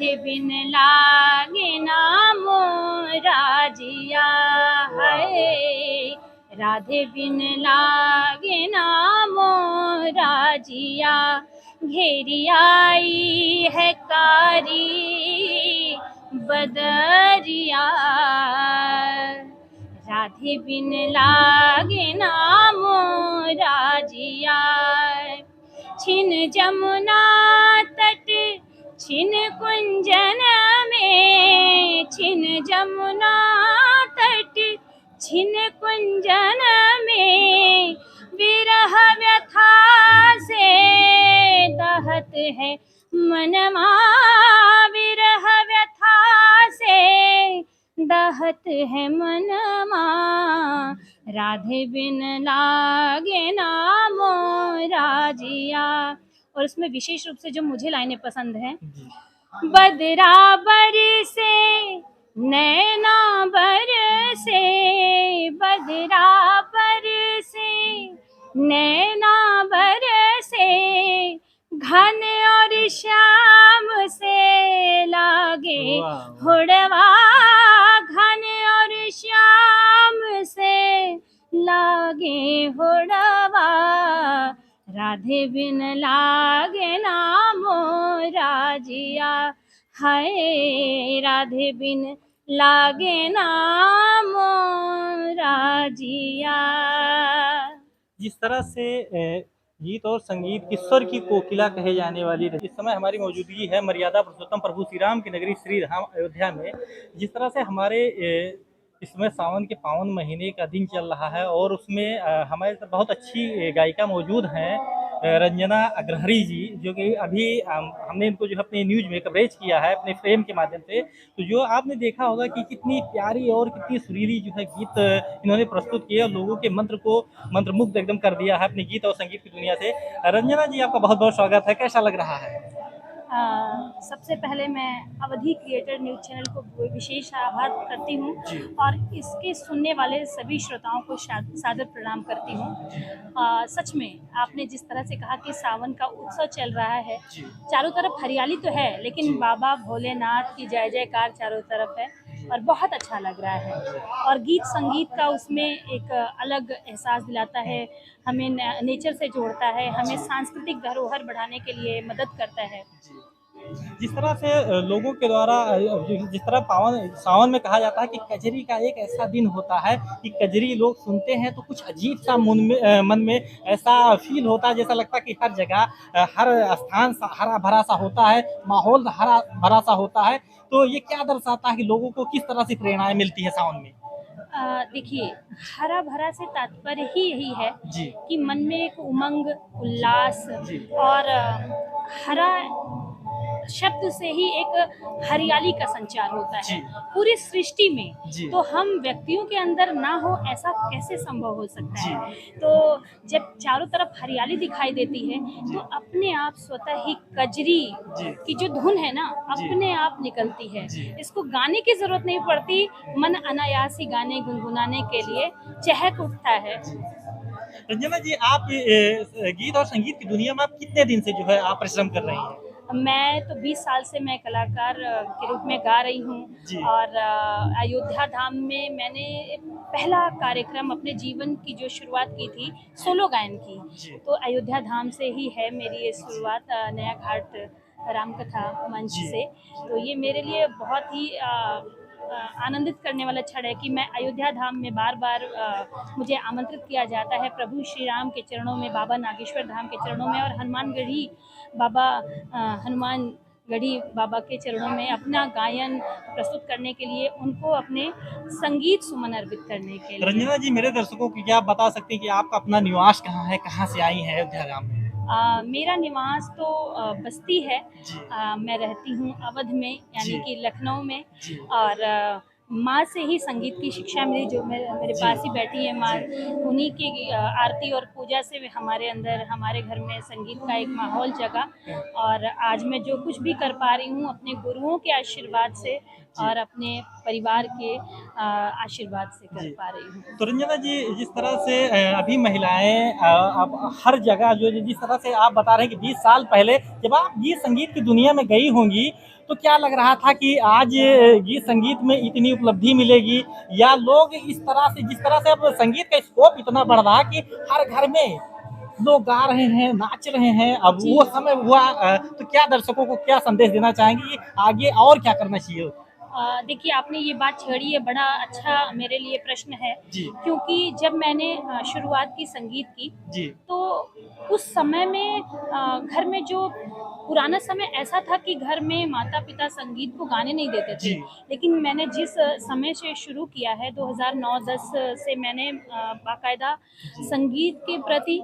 राधे बिन लागे ना मोरा जिया है, राधे बिन लागे ना मोरा जिया। घेरी आई है कारी बदरिया, राधे बिन लागे ना मोरा जिया। छिन जमुना तट छिन कुंजन में, छिन जमुना तट छिन कुंजन में, विरह व्यथा से दहत है मनमा, विरह व्यथा से दहत है मनमा। राधे बिन लागे ना मोरा जिया। और उसमें विशेष रूप से जो मुझे लाइनें पसंद हैं, बदरा बरसे नैना बरसे, बदरा बरसे नैना बरसे, घन और श्याम से लागे हुड़वा, घन और श्याम से लागे हुड़वा। राधे बिन लागे ना मोरा जिया, हाय राधे बिन लागे ना मोरा जिया। जिस तरह से गीत और संगीत की स्वर की कोकिला कहे जाने वाली इस समय हमारी मौजूदगी है मर्यादा पुरुषोत्तम प्रभु श्री राम की नगरी श्री धाम अयोध्या में। जिस तरह से हमारे इस समय सावन के पावन महीने का दिन चल रहा है और उसमें हमारे साथ बहुत अच्छी गायिका मौजूद हैं, रंजना अग्रहरी जी, जो कि अभी हमने इनको जो है अपने न्यूज में कवरेज किया है अपने फ्रेम के माध्यम से। तो जो आपने देखा होगा कि कितनी प्यारी और कितनी सुरीली जो है गीत इन्होंने प्रस्तुत किए और लोगों के मंत्र को मंत्रमुग्ध एकदम कर दिया है अपने गीत और संगीत की दुनिया से। रंजना जी, आपका बहुत बहुत स्वागत है, कैसा लग रहा है? सबसे पहले मैं अवधि क्रिएटर न्यूज़ चैनल को विशेष आभार करती हूँ और इसके सुनने वाले सभी श्रोताओं को सादर प्रणाम करती हूँ। सच में आपने जिस तरह से कहा कि सावन का उत्सव चल रहा है, चारों तरफ हरियाली तो है लेकिन बाबा भोलेनाथ की जय जयकार चारों तरफ है और बहुत अच्छा लग रहा है। और गीत संगीत का उसमें एक अलग एहसास दिलाता है, हमें नेचर से जोड़ता है, हमें सांस्कृतिक धरोहर बढ़ाने के लिए मदद करता है। जिस तरह से लोगों के द्वारा जिस तरह सावन में कहा जाता है कि कजरी का एक ऐसा दिन होता है कि कजरी लोग सुनते हैं तो कुछ अजीब सा मन में ऐसा फील होता है, जैसा लगता है कि हर जगह हर स्थान हरा भरा सा होता है, माहौल हरा भरा सा होता है। तो ये क्या दर्शाता है कि लोगों को किस तरह से प्रेरणाएं मिलती है सावन में? देखिए, हरा भरा से तात्पर्य ही यही है कि मन में एक उमंग, उल्लास और हरा शब्द से ही एक हरियाली का संचार होता है पूरी सृष्टि में। तो हम व्यक्तियों के अंदर ना हो ऐसा कैसे संभव हो सकता है? तो जब चारों तरफ हरियाली दिखाई देती है तो अपने आप स्वतः ही कजरी की जो धुन है ना अपने आप निकलती है, इसको गाने की जरूरत नहीं पड़ती, मन अनायास ही गाने गुनगुनाने के लिए चहक उठता है। रंजना जी, आप गीत और संगीत की दुनिया में आप कितने दिन से जो है आप परिश्रम कर रही हैं? मैं तो 20 साल से मैं कलाकार के रूप में गा रही हूँ और अयोध्या धाम में मैंने पहला कार्यक्रम अपने जीवन की जो शुरुआत की थी सोलो गायन की, तो अयोध्या धाम से ही है मेरी ये शुरुआत, नया घाट रामकथा मंच से। तो ये मेरे लिए बहुत ही आनंदित करने वाला क्षण है कि मैं अयोध्या धाम में बार बार मुझे आमंत्रित किया जाता है प्रभु श्री राम के चरणों में, बाबा नागेश्वर धाम के चरणों में और हनुमानगढ़ी बाबा हनुमानगढ़ी बाबा के चरणों में अपना गायन प्रस्तुत करने के लिए, उनको अपने संगीत सुमन अर्पित करने के लिए। रंजना जी, मेरे दर्शकों को क्या आप बता सकते हैं कि आपका अपना निवास कहाँ है, कहाँ से आई हैं अयोध्या धाम में? मेरा निवास तो बस्ती है, मैं रहती हूँ अवध में यानी कि लखनऊ में और माँ से ही संगीत की शिक्षा मिली, जो मेरे पास ही बैठी है माँ, उन्हीं की आरती और पूजा से हमारे अंदर हमारे घर में संगीत का एक माहौल जगा और आज मैं जो कुछ भी कर पा रही हूँ अपने गुरुओं के आशीर्वाद से, और अपने परिवार के आशीर्वाद से कर जी। पा रही हूँ। तो रंजना जी, जिस तरह से अभी महिलाएं अब हर जगह जो जिस तरह से आप बता रहे हैं कि 20 साल पहले जब आप गीत संगीत की दुनिया में गई होंगी, तो क्या लग रहा था कि आज गीत संगीत में इतनी उपलब्धि मिलेगी, या लोग इस तरह से जिस तरह से अब संगीत का स्कोप इतना बढ़ रहा है कि हर घर में लोग गा रहे हैं, नाच रहे हैं, अब जी। वो समय हुआ, तो क्या दर्शकों को क्या संदेश देना चाहेंगे कि आगे और क्या करना चाहिए? देखिए, आपने ये बात छेड़ी है, बड़ा अच्छा मेरे लिए प्रश्न है, जी। क्योंकि जब मैंने शुरुआत की संगीत की, जी। तो उस समय में घर में जो पुराना समय ऐसा था कि घर में माता-पिता संगीत को गाने नहीं देते थे। जी। लेकिन मैंने जिस समय से शुरू किया है, 2009-10 से मैंने बाकायदा जी। संगीत के प्रति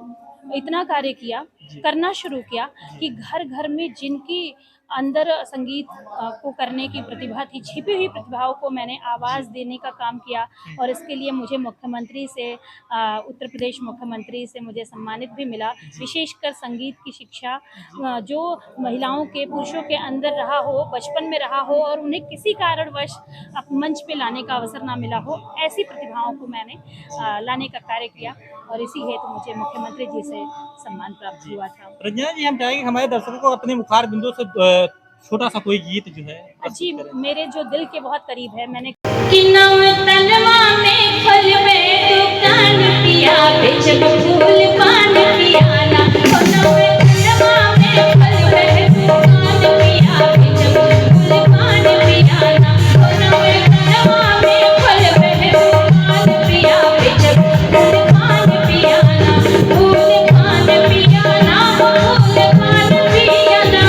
इतना कार्य किया, जी। करना शुरू किया जी। कि घर-घर में जिनकी अंदर संगीत को करने की प्रतिभा थी, छिपी हुई प्रतिभाओं को मैंने आवाज़ देने का काम किया, और इसके लिए मुझे मुख्यमंत्री से उत्तर प्रदेश मुख्यमंत्री से मुझे सम्मानित भी मिला। विशेषकर संगीत की शिक्षा जो महिलाओं के, पुरुषों के अंदर रहा हो, बचपन में रहा हो और उन्हें किसी कारणवश मंच पे लाने का अवसर ना मिला हो, ऐसी प्रतिभाओं को मैंने लाने का कार्य किया, और इसी हेतु मुझे मुख्यमंत्री जी से सम्मान प्राप्त जी। हुआ था। रंजना जी, हम चाहेंगे हमारे दर्शकों को अपने मुखार बिंदु से छोटा-सा कोई गीत जो है जी, प्रस्तुत करें। मेरे जो दिल के बहुत करीब है, मैंने कि नव तनवा में फल में दुकान पिया, बेचब फूल पान पिया ना, ओ नव तनवा में फल में दुकान पिया, बेचब फूल पान पिया ना, ओ नव तनवा में फल में दुकान पिया, बेचब फूल पान पिया ना, फूल पान पिया ना, फूल पान पिया ना।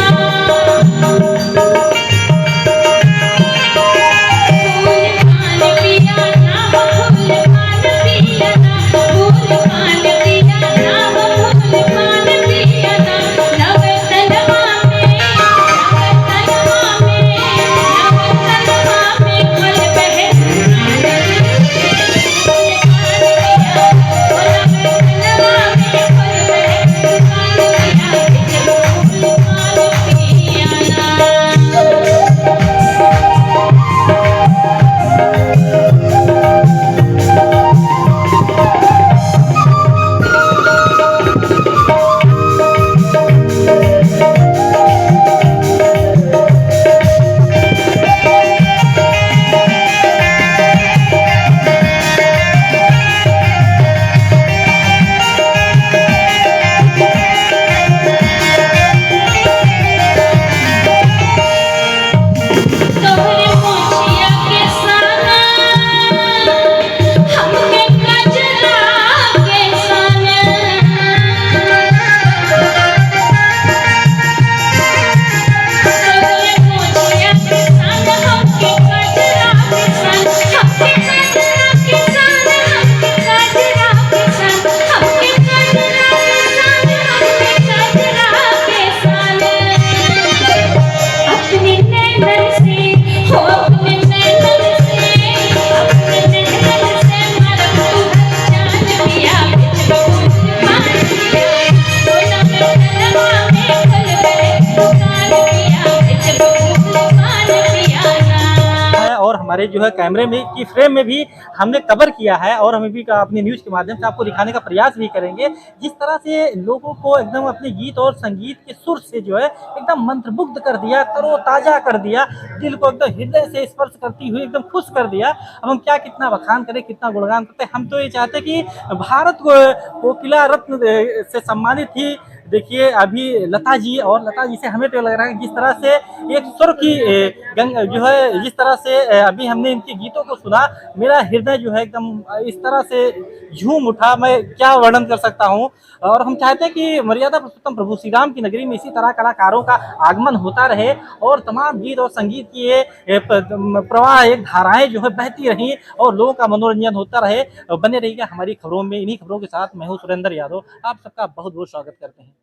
और हमारे जो है कैमरे में की फ्रेम में भी हमने कवर किया है, और हम भी अपनी न्यूज़ के माध्यम से आपको दिखाने का प्रयास भी करेंगे। जिस तरह से लोगों को एकदम अपने गीत और संगीत के सुर से जो है एकदम मंत्रमुग्ध कर दिया, तरोताज़ा कर दिया, दिल को एकदम हृदय से स्पर्श करती हुई एकदम खुश कर दिया। अब हम क्या कितना बखान करें, कितना गुणगान करते, हम तो ये चाहते हैं कि भारत को कोकिला रत्न से सम्मानित ही देखिए अभी लता जी, और लता जी से हमें तो लग रहा है जिस तरह से एक सुर की गंग जो है, जिस तरह से अभी हमने इनके गीतों को सुना, मेरा हृदय जो है एकदम इस तरह से झूम उठा, मैं क्या वर्णन कर सकता हूँ। और हम चाहते हैं कि मर्यादा पुरुषोत्तम प्रभु श्री राम की नगरी में इसी तरह कलाकारों का आगमन होता रहे, और तमाम गीत और संगीत की ये प्रवाह, एक धाराएं जो है बहती रहीं, और लोगों का मनोरंजन होता रहे। बने रहिएगा हमारी खबरों में। इन्हीं खबरों के साथ मैं हूँ सुरेंद्र यादव, आप सबका बहुत बहुत स्वागत करते हैं।